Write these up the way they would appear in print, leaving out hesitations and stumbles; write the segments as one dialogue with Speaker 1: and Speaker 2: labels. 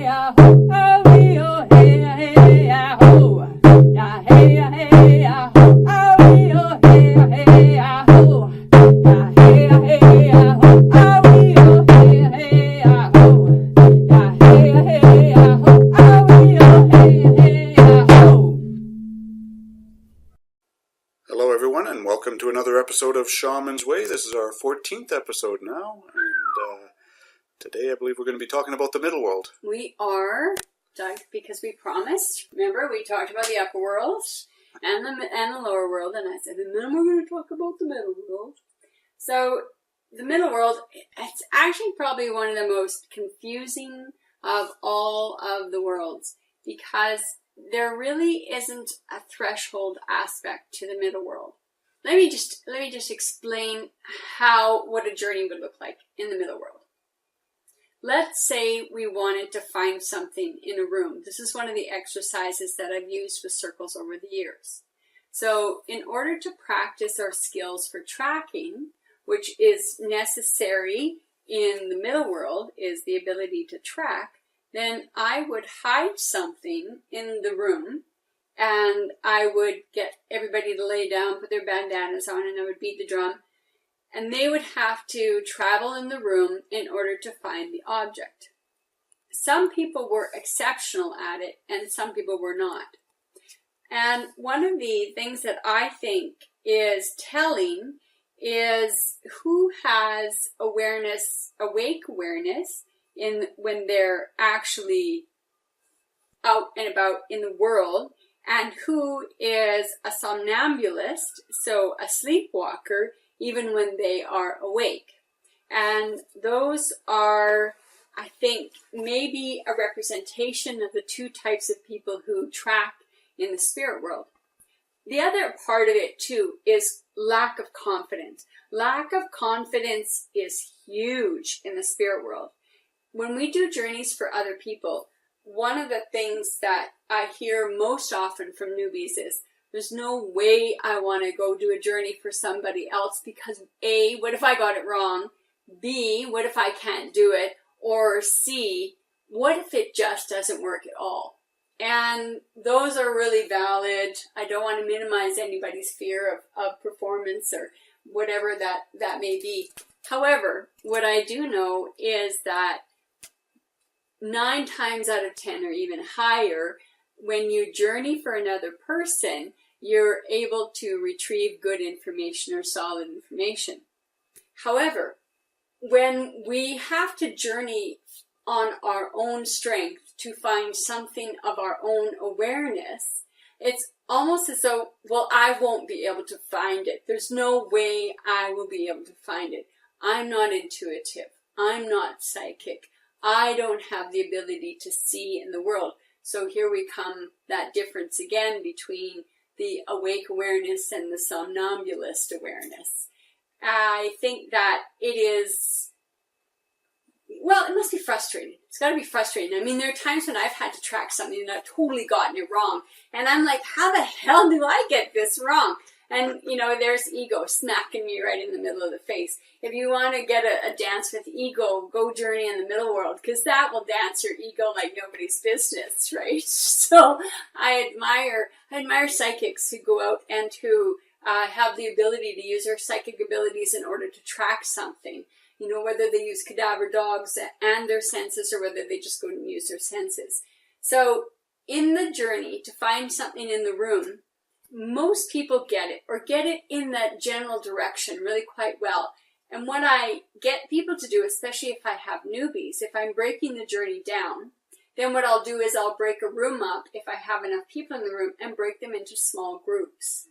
Speaker 1: Hello everyone, and welcome to another episode of Shaman's Way. This is our 14th episode now, and today I believe we're going to be talking about the middle world.
Speaker 2: We are, because we promised. Remember, we talked about the upper world and the lower world, and I said, and then we're going to talk about the middle world. So, the middle world, it's actually probably one of the most confusing of all of the worlds, because there really isn't a threshold aspect to the middle world. Let me just explain what a journey would look like in the middle world. Let's say we wanted to find something in a room. This is one of the exercises that I've used with circles over the years. So in order to practice our skills for tracking, which is necessary in the middle world, is the ability to track, then I would hide something in the room, and I would get everybody to lay down, put their bandanas on, and I would beat the drum, and they would have to travel in the room in order to find the object. Some people were exceptional at it, and some people were not. And one of the things that I think is telling is who has awareness, awake awareness, when they're actually out and about in the world, and who is a somnambulist, so a sleepwalker, even when they are awake. And those are, I think, maybe a representation of the two types of people who track in the spirit world. The other part of it, too, is lack of confidence. Lack of confidence is huge in the spirit world. When we do journeys for other people, one of the things that I hear most often from newbies is, there's no way I want to go do a journey for somebody else because A, what if I got it wrong? B, what if I can't do it? Or C, what if it just doesn't work at all? And those are really valid. I don't want to minimize anybody's fear of performance or whatever that may be. However, what I do know is that 9 times out of 10 or even higher, when you journey for another person, you're able to retrieve good information or solid information. However, when we have to journey on our own strength to find something of our own awareness, it's almost as though, well, I won't be able to find it. There's no way I will be able to find it. I'm not intuitive. I'm not psychic. I don't have the ability to see in the world. So here we come, that difference again between the awake awareness and the somnambulist awareness. I think that it is, well, it must be frustrating. It's got to be frustrating. I mean, there are times when I've had to track something and I've totally gotten it wrong. And I'm like, how the hell do I get this wrong? And, you know, there's ego smacking me right in the middle of the face. If you want to get a dance with ego, go journey in the middle world, because that will dance your ego like nobody's business, right? So I admire psychics who go out and who have the ability to use their psychic abilities in order to track something. You know, whether they use cadaver dogs and their senses or whether they just go and use their senses. So in the journey to find something in the room, most people get it, or get it in that general direction really quite well. And what I get people to do, especially if I have newbies, if I'm breaking the journey down, then what I'll do is I'll break a room up, if I have enough people in the room, and break them into small groups.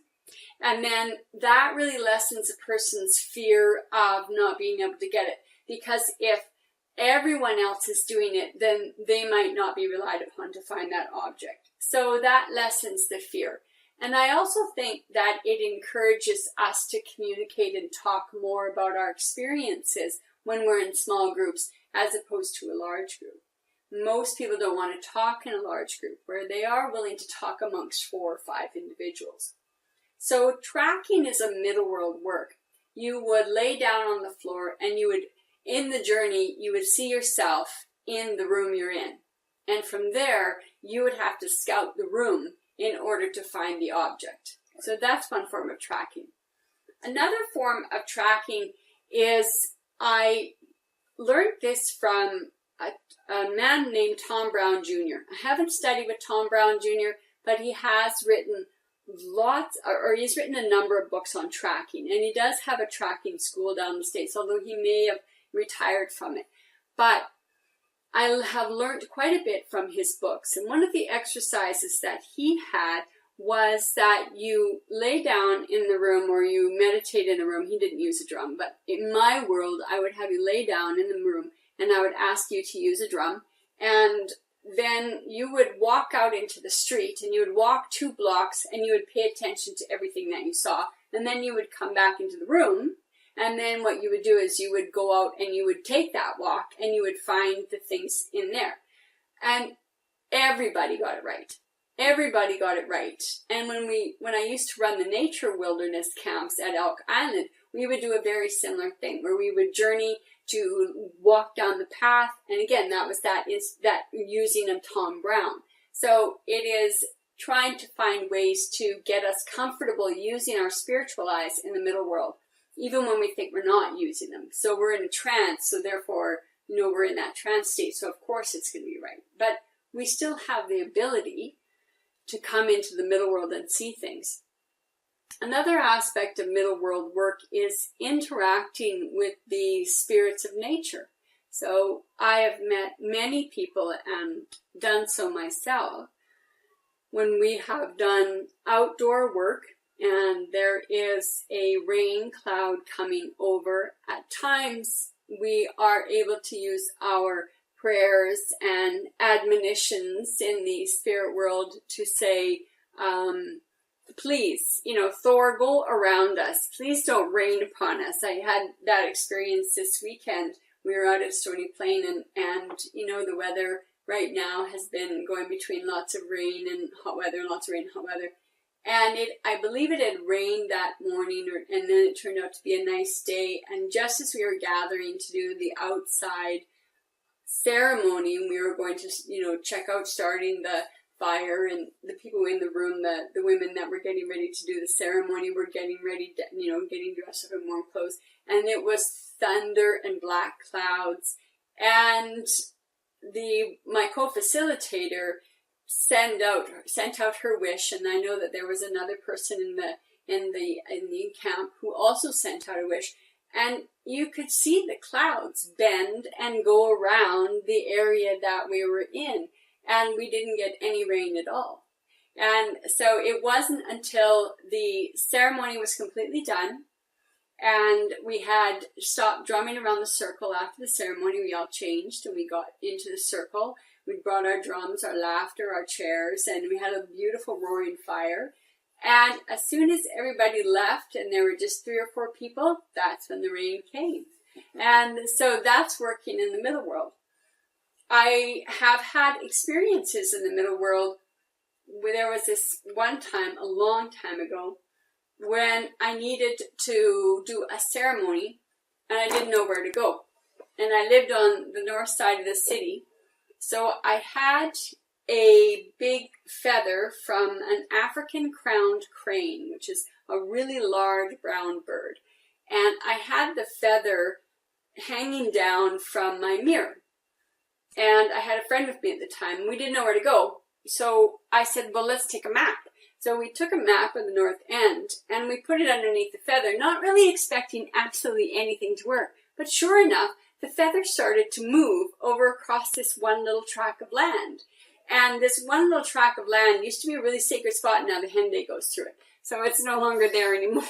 Speaker 2: And then that really lessens a person's fear of not being able to get it. Because if everyone else is doing it, then they might not be relied upon to find that object. So that lessens the fear. And I also think that it encourages us to communicate and talk more about our experiences when we're in small groups as opposed to a large group. Most people don't want to talk in a large group, where they are willing to talk amongst 4 or 5 individuals. So tracking is a middle world work. You would lay down on the floor and you would, in the journey, you would see yourself in the room you're in. And from there, you would have to scout the room in order to find the object. So that's one form of tracking. Another form of tracking is, I learned this from a man named Tom Brown Jr. I haven't studied with Tom Brown Jr., but he has written he's written a number of books on tracking, and he does have a tracking school down in the States, although he may have retired from it. But I have learned quite a bit from his books, and one of the exercises that he had was that you lay down in the room or you meditate in the room. He didn't use a drum, but in my world, I would have you lay down in the room and I would ask you to use a drum. And then you would walk out into the street and you would walk 2 blocks and you would pay attention to everything that you saw. And then you would come back into the room. And then what you would do is you would go out and you would take that walk and you would find the things in there. And everybody got it right. Everybody got it right. And when I used to run the nature wilderness camps at Elk Island, we would do a very similar thing where we would journey to walk down the path. And again, that using of Tom Brown. So it is trying to find ways to get us comfortable using our spiritual eyes in the middle world, even when we think we're not using them. So we're in a trance, so therefore, we're in that trance state. So of course it's going to be right. But we still have the ability to come into the middle world and see things. Another aspect of middle world work is interacting with the spirits of nature. So I have met many people and done so myself when we have done outdoor work and there is a rain cloud coming over. At times we are able to use our prayers and admonitions in the spirit world to say, please, Thor, go around us. Please don't rain upon us. I had that experience this weekend. We were out at Stony Plain and the weather right now has been going between lots of rain and hot weather, and lots of rain and hot weather. And I believe it had rained that morning, and then it turned out to be a nice day. And just as we were gathering to do the outside ceremony, and we were going to, check out starting the fire, and the people in the room, the women that were getting ready to do the ceremony were getting ready, getting dressed up in warm clothes, and it was thunder and black clouds, and my co-facilitator sent out her wish, and I know that there was another person in the camp who also sent out a wish. And you could see the clouds bend and go around the area that we were in. And we didn't get any rain at all. And so it wasn't until the ceremony was completely done and we had stopped drumming around the circle after the ceremony. We all changed and we got into the circle. We brought our drums, our laughter, our chairs, and we had a beautiful roaring fire. And as soon as everybody left and there were just 3 or 4 people, that's when the rain came. And so that's working in the middle world. I have had experiences in the middle world where there was this one time, a long time ago, when I needed to do a ceremony and I didn't know where to go. And I lived on the north side of the city. So I had a big feather from an African crowned crane, which is a really large brown bird. And I had the feather hanging down from my mirror. And I had a friend with me at the time, and we didn't know where to go. So I said, well, let's take a map. So we took a map of the North End, and we put it underneath the feather, not really expecting absolutely anything to work. But sure enough, the feather started to move over across this one little tract of land. And this one little tract of land used to be a really sacred spot, and now the Henday goes through it. So it's no longer there anymore.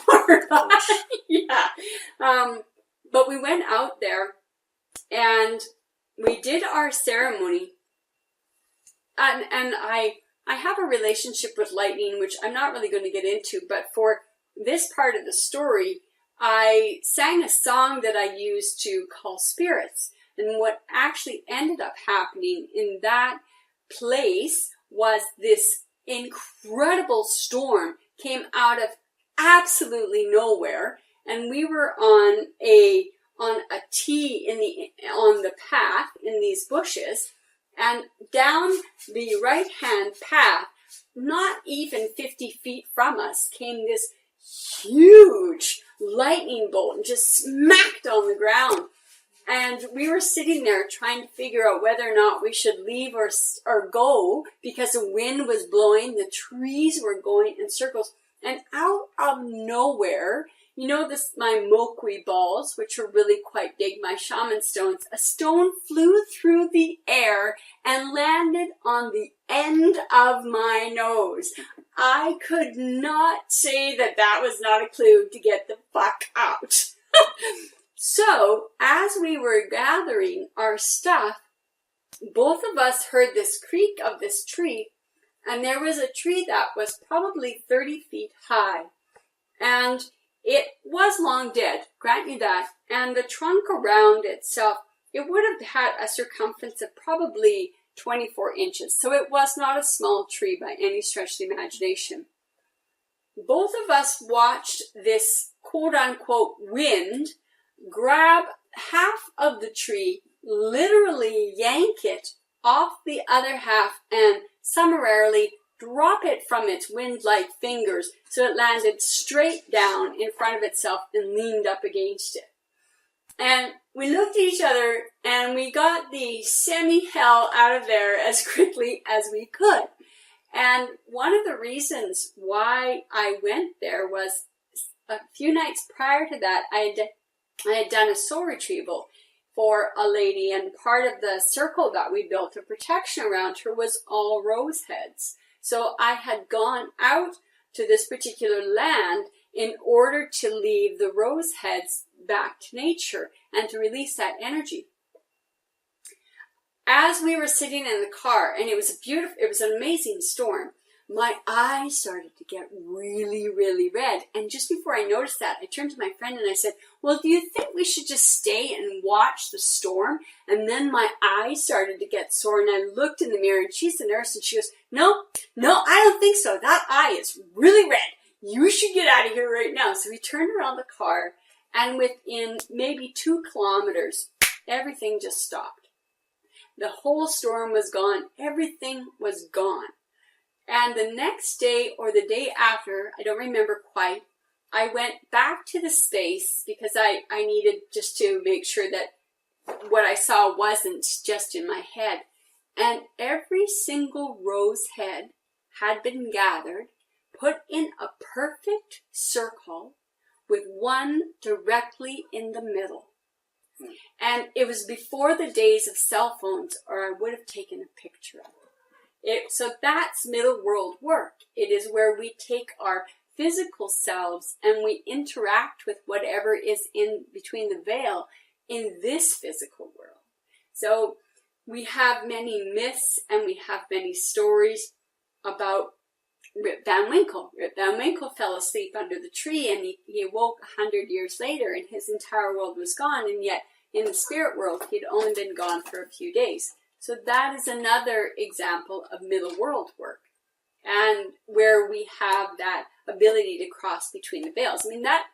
Speaker 2: Yeah. But we went out there, and we did our ceremony, and I have a relationship with lightning, which I'm not really going to get into, but for this part of the story, I sang a song that I used to call spirits. And what actually ended up happening in that place was this incredible storm came out of absolutely nowhere, and we were on a tee on the path in these bushes, And down the right-hand path, not even 50 feet from us, came this huge lightning bolt and just smacked on the ground. And we were sitting there trying to figure out whether or not we should leave or go, because the wind was blowing, the trees were going in circles. And out of nowhere, you know my Moqui balls, which are really quite big, my shaman stones, a stone flew through the air and landed on the end of my nose. I could not say that was not a clue to get the fuck out. So, as we were gathering our stuff, both of us heard this creak of this tree, and there was a tree that was probably 30 feet high. And it was long dead, grant you that, and the trunk around itself, it would have had a circumference of probably 24 inches. So it was not a small tree by any stretch of the imagination. Both of us watched this quote-unquote wind grab half of the tree, literally yank it off the other half, and summarily drop it from its wind-like fingers so it landed straight down in front of itself and leaned up against it. And we looked at each other and we got the semi-hell out of there as quickly as we could. And one of the reasons why I went there was a few nights prior to that, I had done a soul retrieval for a lady, and part of the circle that we built of protection around her was all rose heads. So I had gone out to this particular land in order to leave the rose heads back to nature and to release that energy. As we were sitting in the car, and it was an amazing storm, my eyes started to get really, really red. And just before I noticed that, I turned to my friend and I said, well, do you think we should just stay and watch the storm? And then my eyes started to get sore, and I looked in the mirror, and she's the nurse, and she goes, no, I don't think so. That eye is really red. You should get out of here right now. So we turned around the car, and within maybe 2 kilometers, everything just stopped. The whole storm was gone. Everything was gone. And the next day or the day after, I don't remember quite, I went back to the space because I needed just to make sure that what I saw wasn't just in my head. And every single rose head had been gathered, put in a perfect circle with one directly in the middle. And it was before the days of cell phones, or I would have taken a picture of it. So that's middle world work. It is where we take our physical selves and we interact with whatever is in between the veil in this physical world. So we have many myths and we have many stories about Rip Van Winkle. Rip Van Winkle fell asleep under the tree, and he awoke 100 years later and his entire world was gone, and yet in the spirit world he'd only been gone for a few days. So that is another example of middle world work, and where we have that ability to cross between the veils. I mean, that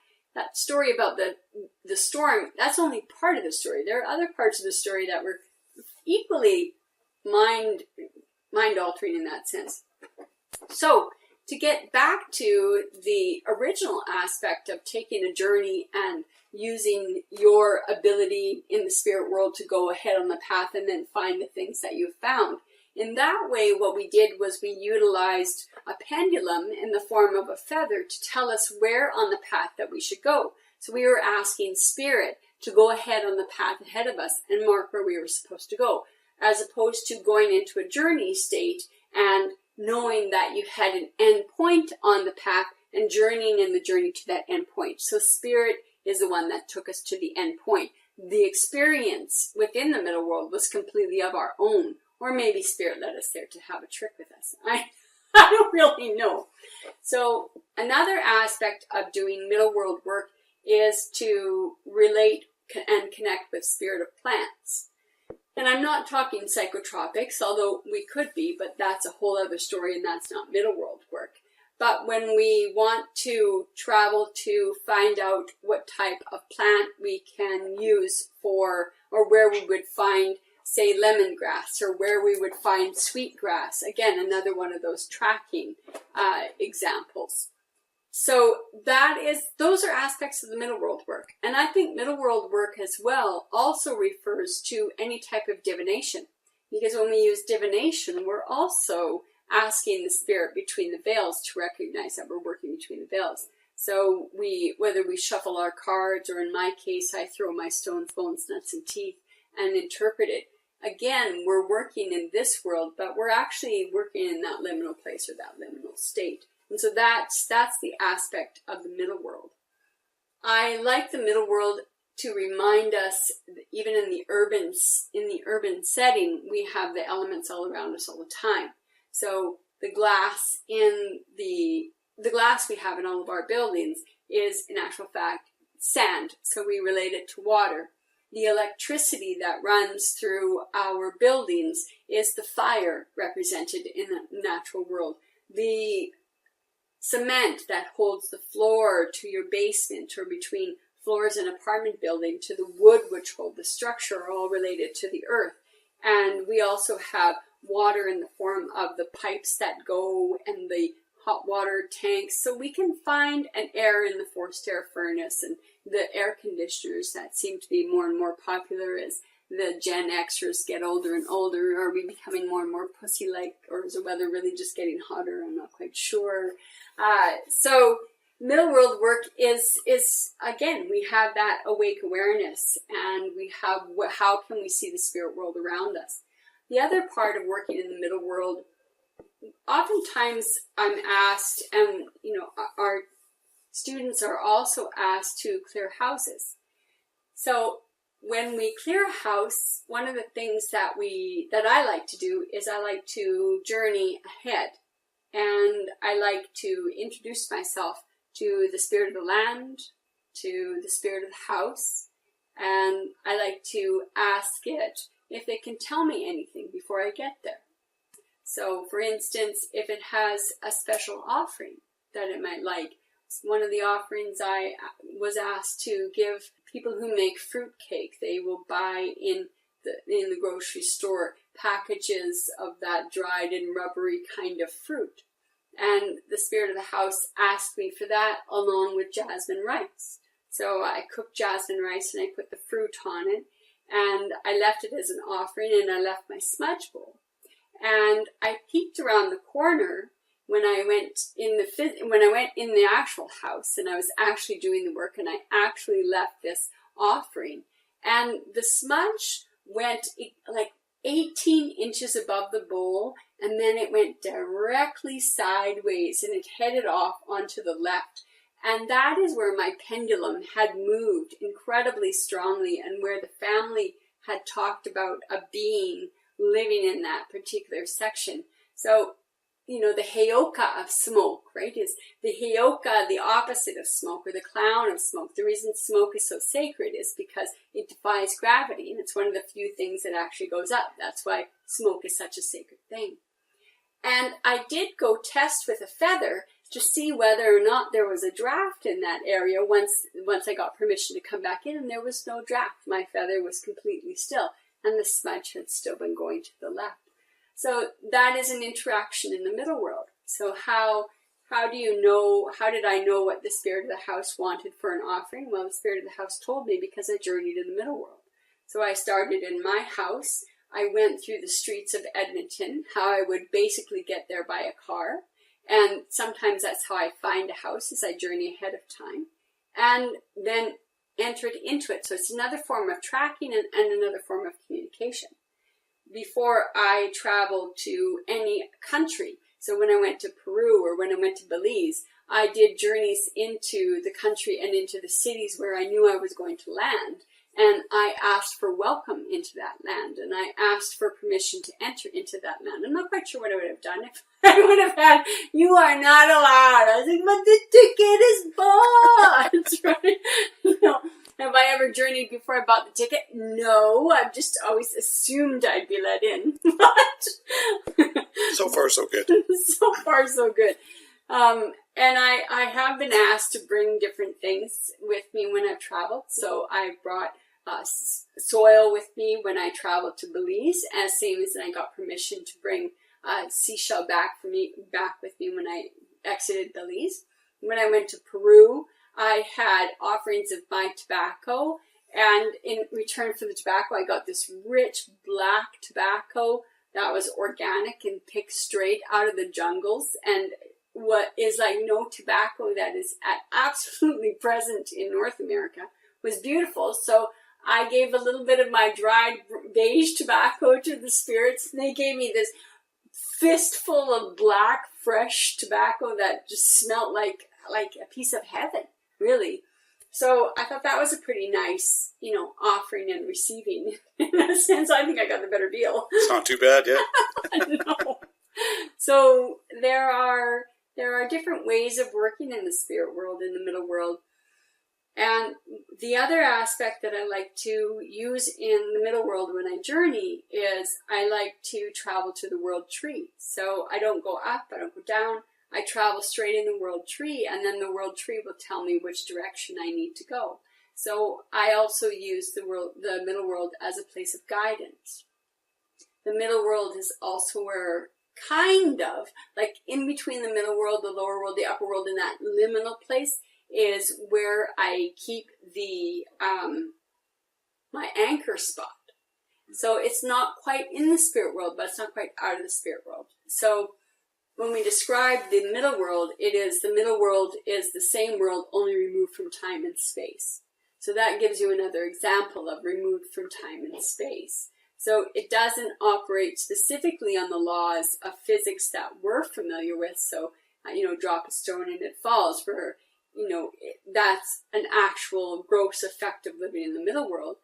Speaker 2: story about the storm, that's only part of the story. There are other parts of the story that were equally mind-altering in that sense. So, to get back to the original aspect of taking a journey and using your ability in the spirit world to go ahead on the path and then find the things that you've found. In that way, what we did was we utilized a pendulum in the form of a feather to tell us where on the path that we should go. So we were asking spirit to go ahead on the path ahead of us and mark where we were supposed to go, as opposed to going into a journey state and knowing that you had an end point on the path and journeying in the journey to that end point. So spirit is the one that took us to the end point. The experience within the middle world was completely of our own, or maybe spirit led us there to have a trick with us. I don't really know. So another aspect of doing middle world work is to relate and connect with spirit of plants. And I'm not talking psychotropics, although we could be, but that's a whole other story, and that's not middle world work. But when we want to travel to find out what type of plant we can use for, or where we would find say, lemongrass, or where we would find sweetgrass. Again, another one of those tracking examples. So those are aspects of the middle world work. And I think middle world work as well also refers to any type of divination. Because when we use divination, we're also asking the spirit between the veils to recognize that we're working between the veils. So whether we shuffle our cards, or in my case, I throw my stones, bones, nuts, and teeth and interpret it. Again, we're working in this world, but we're actually working in that liminal place or that liminal state. And so that's the aspect of the middle world. I like the middle world to remind us, even in the urban setting, we have the elements all around us all the time. So the glass the glass we have in all of our buildings is, in actual fact, sand. So we relate it to water. The electricity that runs through our buildings is the fire represented in the natural world. The cement that holds the floor to your basement, or between floors in an apartment building, to the wood which hold the structure, are all related to the earth. And we also have water in the form of the pipes that go and the hot water tanks. So we can find an air in the forced air furnace, and the air conditioners that seem to be more and more popular as the Gen Xers get older and older. Are we becoming more and more pussy-like, or is the weather really just getting hotter? I'm not quite sure. So middle world work is again, we have that awake awareness, and we have how can we see the spirit world around us. The other part of working in the middle world, oftentimes I'm asked, and our students are also asked to clear houses. So when we clear a house, one of the things that I like to do is I like to journey ahead, and I like to introduce myself to the spirit of the land, to the spirit of the house, and I like to ask it if it can tell me anything before I get there. So, for instance, if it has a special offering that it might like, one of the offerings I was asked to give people who make fruit cake. They will buy in the grocery store packages of that dried and rubbery kind of fruit. And the spirit of the house asked me for that, along with jasmine rice. So I cooked jasmine rice and I put the fruit on it, and I left it as an offering, and I left my smudge bowl. And I peeked around the corner when I went in the actual house, and I was actually doing the work, and I actually left this offering, and the smudge went like 18 inches above the bowl, and then it went directly sideways, and it headed off onto the left. And that is where my pendulum had moved incredibly strongly, and where the family had talked about a being living in that particular section. So, the heyoka of smoke, right, is the heyoka, the opposite of smoke, or the clown of smoke. The reason smoke is so sacred is because it defies gravity, and it's one of the few things that actually goes up. That's why smoke is such a sacred thing. And I did go test with a feather to see whether or not there was a draft in that area once I got permission to come back in, and there was no draft. My feather was completely still, and the smudge had still been going to the left. So that is an interaction in the middle world. So how did I know what the spirit of the house wanted for an offering? Well, the spirit of the house told me because I journeyed in the middle world. So I started in my house. I went through the streets of Edmonton, how I would basically get there by a car. And sometimes that's how I find a house, is I journey ahead of time. And then entered into it. So it's another form of tracking and another form of communication. Before I traveled to any country, so when I went to Peru or when I went to Belize, I did journeys into the country and into the cities where I knew I was going to land. And I asked for welcome into that land, and I asked for permission to enter into that land. I'm not quite sure what I would have done if I would have had, "You are not allowed." I was like, "But the ticket is bought," right? Have I ever journeyed before I bought the ticket? No, I've just always assumed I'd be let in. But
Speaker 1: so far, so good.
Speaker 2: So far, so good. And I have been asked to bring different things with me when I've traveled. So I brought soil with me when I traveled to Belize, as same as I got permission to bring seashell back with me when I exited Belize. When I went to Peru, I had offerings of my tobacco, and in return for the tobacco, I got this rich black tobacco that was organic and picked straight out of the jungles, and what is like no tobacco that is absolutely present in North America was beautiful. So I gave a little bit of my dried beige tobacco to the spirits, and they gave me this fistful of black, fresh tobacco that just smelled like a piece of heaven, really. So I thought that was a pretty nice, offering and receiving. In a sense, I think I got the better deal.
Speaker 1: It's not too bad, yeah.
Speaker 2: No. So there are different ways of working in the spirit world, in the middle world. And the other aspect that I like to use in the middle world when I journey is I like to travel to the world tree. So I don't go up, I don't go down. I travel straight in the world tree, and then the world tree will tell me which direction I need to go. So I also use the middle world as a place of guidance. The middle world is also where, kind of, like in between the middle world, the lower world, the upper world, in that liminal place is where I keep the my anchor spot. So it's not quite in the spirit world, but it's not quite out of the spirit world. So when we describe the middle world, the middle world is the same world, only removed from time and space. So that gives you another example of removed from time and space. So it doesn't operate specifically on the laws of physics that we're familiar with. So, drop a stone and it falls, where, that's an actual gross effect of living in the middle world.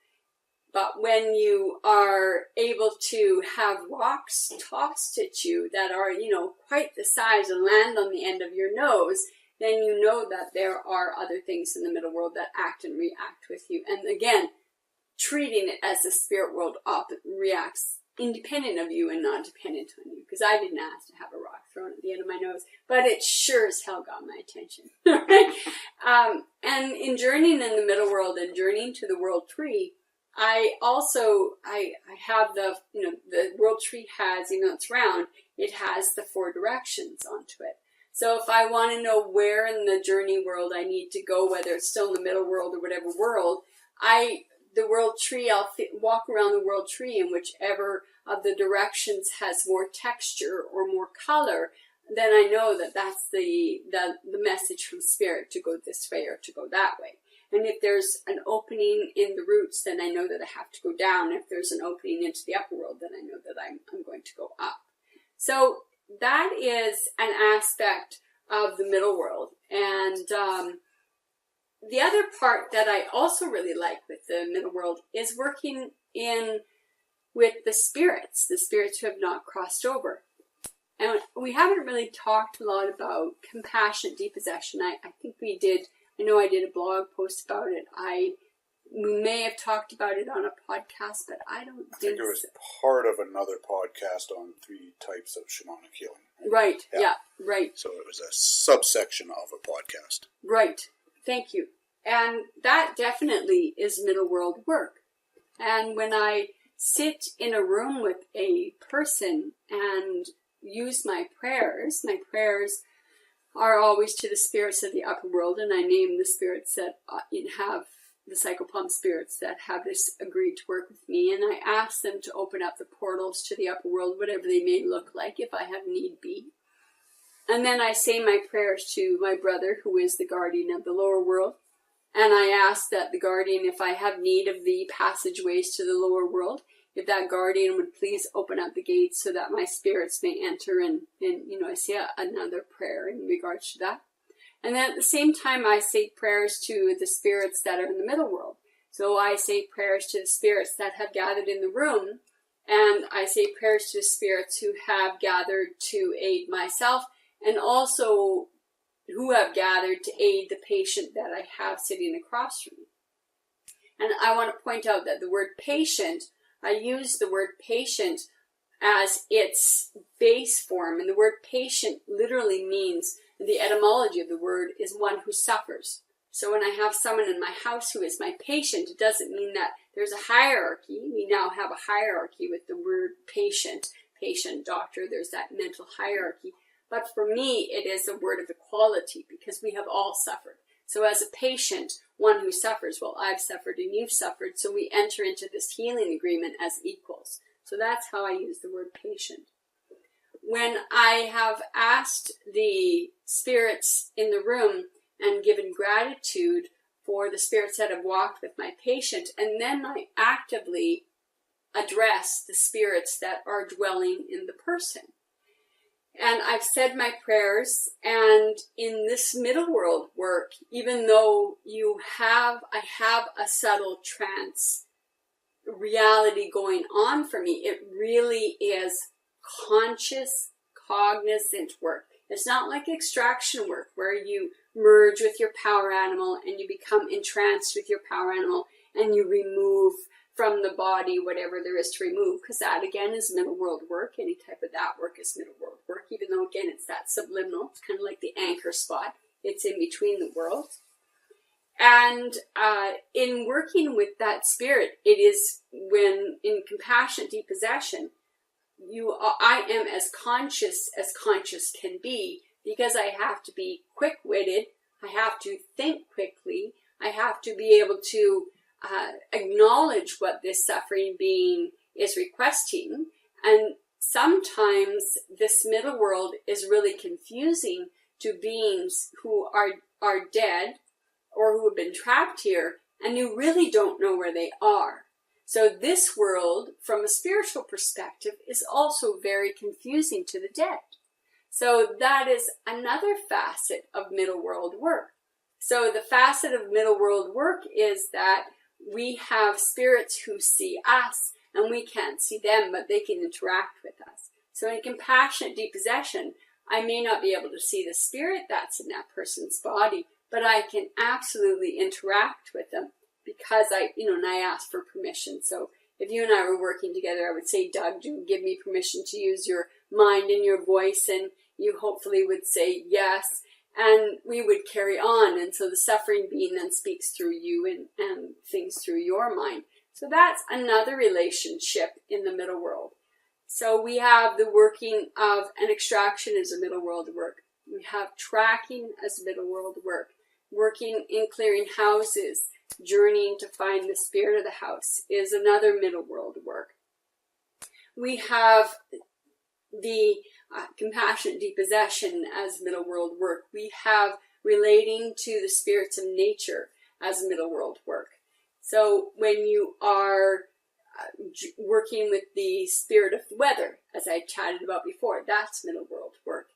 Speaker 2: But when you are able to have rocks tossed at you that are, quite the size and land on the end of your nose, then you know that there are other things in the middle world that act and react with you. And again, treating it as the spirit world reacts independent of you and not dependent on you. Because I didn't ask to have a rock thrown at the end of my nose, but it sure as hell got my attention. And in journeying in the middle world and journeying to the world tree, I have the world tree has, it's round, it has the 4 directions onto it. So if I want to know where in the journey world I need to go, whether it's still in the middle world or whatever world, the world tree, I'll walk around the world tree in whichever of the directions has more texture or more color, then I know that that's the message from spirit to go this way or to go that way. And if there's an opening in the roots, then I know that I have to go down. If there's an opening into the upper world, then I know that I'm going to go up. So that is an aspect of the middle world. And the other part that I also really like with the middle world is working with the spirits who have not crossed over. And we haven't really talked a lot about compassionate depossession. I think we did. I know I did a blog post about it. We may have talked about it on a podcast, but I think
Speaker 1: it was part of another podcast on 3 types of shamanic healing.
Speaker 2: Right, yeah, right.
Speaker 1: So it was a subsection of a podcast.
Speaker 2: Right, thank you. And that definitely is middle world work. And when I sit in a room with a person and use my prayers are always to the spirits of the upper world, and I name the spirits that have the psychopalm spirits that have this agreed to work with me, and I ask them to open up the portals to the upper world, whatever they may look like, if I have need be. And then I say my prayers to my brother, who is the guardian of the lower world, and I ask that the guardian, if I have need of the passageways to the lower world, if that guardian would please open up the gates so that my spirits may enter, and I say another prayer in regards to that. And then at the same time, I say prayers to the spirits that are in the middle world. So I say prayers to the spirits that have gathered in the room, and I say prayers to the spirits who have gathered to aid myself, and also who have gathered to aid the patient that I have sitting across from me. And I want to point out that the word patient, I use the word patient as its base form, and the word patient literally means, the etymology of the word is one who suffers. So when I have someone in my house who is my patient, it doesn't mean that there's a hierarchy. We now have a hierarchy with the word patient, doctor. There's that mental hierarchy. But for me, it is a word of equality because we have all suffered. So as a patient, one who suffers, well, I've suffered and you've suffered, so we enter into this healing agreement as equals. So that's how I use the word patient. When I have asked the spirits in the room and given gratitude for the spirits that have walked with my patient, and then I actively address the spirits that are dwelling in the person. And I've said my prayers, and in this middle world work, even though I have a subtle trance reality going on for me, it really is conscious, cognizant work. It's not like extraction work where you merge with your power animal and you become entranced with your power animal and you remove from the body whatever there is to remove, because that again is middle world work. Any type of that work is middle world work, even though again it's that subliminal. It's kind of like the anchor spot. It's in between the worlds. And in working with that spirit, it is when in compassionate depossession, I am as conscious can be, because I have to be quick-witted, I have to think quickly, I have to be able to acknowledge what this suffering being is requesting. And sometimes this middle world is really confusing to beings who are dead or who have been trapped here and you really don't know where they are. So this world, from a spiritual perspective, is also very confusing to the dead. So that is another facet of middle world work. So the facet of middle world work is that we have spirits who see us and we can't see them, but they can interact with us. So in compassionate depossession, I may not be able to see the spirit that's in that person's body, but I can absolutely interact with them because and I ask for permission. So if you and I were working together, I would say, Doug, do you give me permission to use your mind and your voice? And you hopefully would say yes. And we would carry on. And so the suffering being then speaks through you and things through your mind. So that's another relationship in the middle world. So we have the working of an extraction as a middle world work. We have tracking as middle world work. Working in clearing houses, journeying to find the spirit of the house is another middle world work. We have the compassionate depossession as middle world work. We have relating to the spirits of nature as middle world work. So when you are working with the spirit of the weather, as I chatted about before, that's middle world work.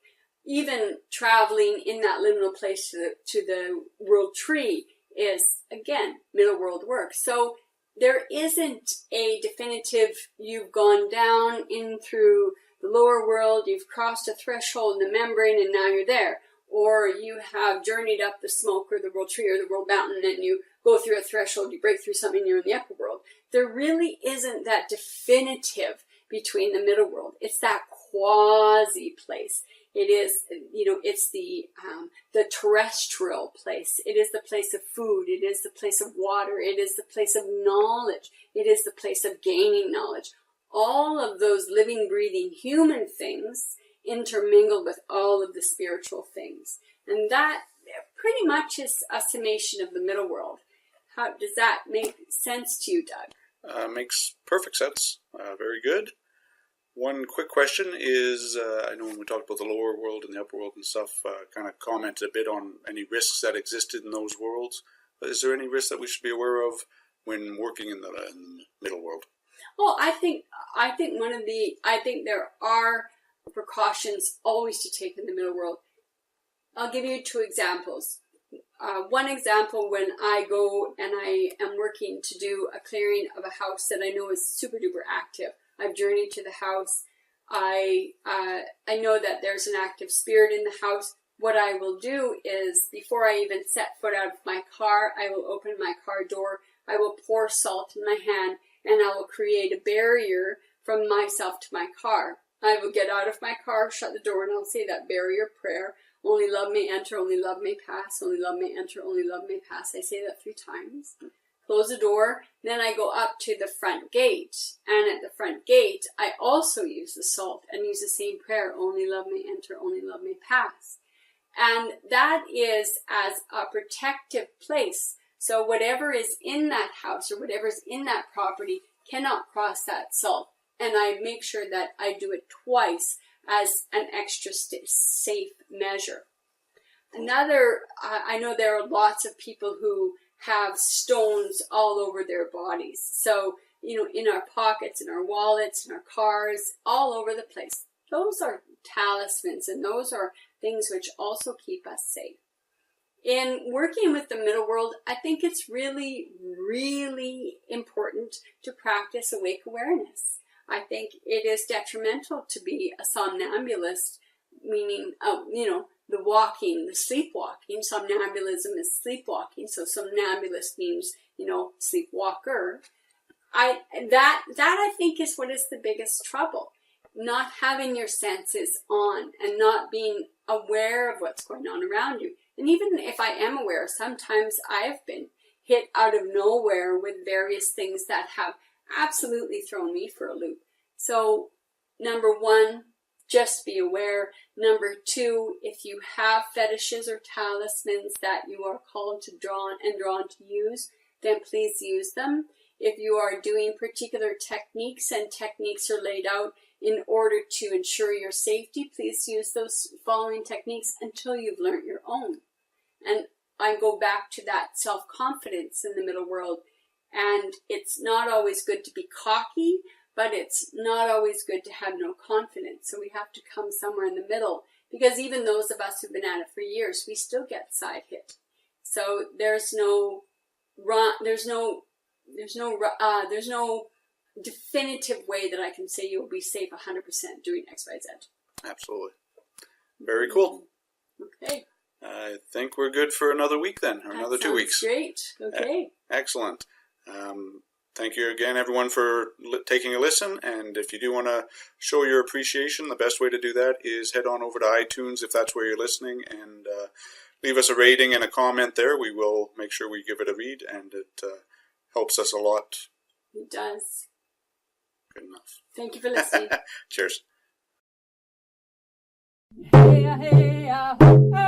Speaker 2: Even traveling in that liminal place to the world tree is, again, middle world work. So there isn't a definitive, you've gone down in through the lower world, you've crossed a threshold in the membrane and now you're there. Or you have journeyed up the smoke or the world tree or the world mountain and you go through a threshold, you break through something, you're in the upper world. There really isn't that definitive between the middle world. It's that quasi place. It is, it's the terrestrial place. It is the place of food. It is the place of water. It is the place of knowledge. It is the place of gaining knowledge. All of those living, breathing human things intermingled with all of the spiritual things. And that pretty much is a summation of the middle world. How does that make sense to you, Doug?
Speaker 1: Makes perfect sense. Very good. One quick question is, I know when we talked about the lower world and the upper world and stuff, kind of commented a bit on any risks that existed in those worlds. Is there any risks that we should be aware of when working in the middle world?
Speaker 2: Well, I think there are precautions always to take in the middle world. I'll give you two examples. One example, when I go and I am working to do a clearing of a house that I know is super duper active. I've journeyed to the house. I know that there's an active spirit in the house. What I will do is, before I even set foot out of my car, I will open my car door. I will pour salt in my hand, and I will create a barrier from myself to my car. I will get out of my car, shut the door, and I'll say that barrier prayer. Only love may enter, only love may pass, only love may enter, only love may pass. I say that 3 times. close the door, then I go up to the front gate. And at the front gate, I also use the salt and use the same prayer, only love may enter, only love may pass. And that is as a protective place. So whatever is in that house or whatever is in that property cannot cross that salt. And I make sure that I do it twice as an extra safe measure. Another, I know there are lots of people who have stones all over their bodies. So, in our pockets, in our wallets, in our cars, all over the place. Those are talismans, and those are things which also keep us safe. In working with the middle world, I think it's really, really important to practice awake awareness. I think it is detrimental to be a somnambulist, meaning, the walking, the sleepwalking. Somnambulism is sleepwalking, so somnambulist means, sleepwalker. That I think is what is the biggest trouble. Not having your senses on and not being aware of what's going on around you. And even if I am aware, sometimes I've been hit out of nowhere with various things that have absolutely thrown me for a loop. So, number one, just be aware. Number two, if you have fetishes or talismans that you are called to drawn to use, then please use them. If you are doing particular techniques and techniques are laid out in order to ensure your safety, please use those following techniques until you've learned your own. And I go back to that self-confidence in the middle world. And it's not always good to be cocky, but it's not always good to have no confidence. So we have to come somewhere in the middle, because even those of us who've been at it for years, we still get side hit. So there's no definitive way that I can say you'll be safe 100% doing X, Y, Z.
Speaker 1: Absolutely. Very cool.
Speaker 2: Okay.
Speaker 1: I think we're good for another week then, or another 2 weeks.
Speaker 2: Great. Okay.
Speaker 1: Excellent. Thank you again, everyone, for taking a listen. And if you do want to show your appreciation, the best way to do that is head on over to iTunes if that's where you're listening, and leave us a rating and a comment there. We will make sure we give it a read, and it helps us a lot.
Speaker 2: It does.
Speaker 1: Good enough.
Speaker 2: Thank you for listening.
Speaker 1: Cheers.
Speaker 2: Hey, hey,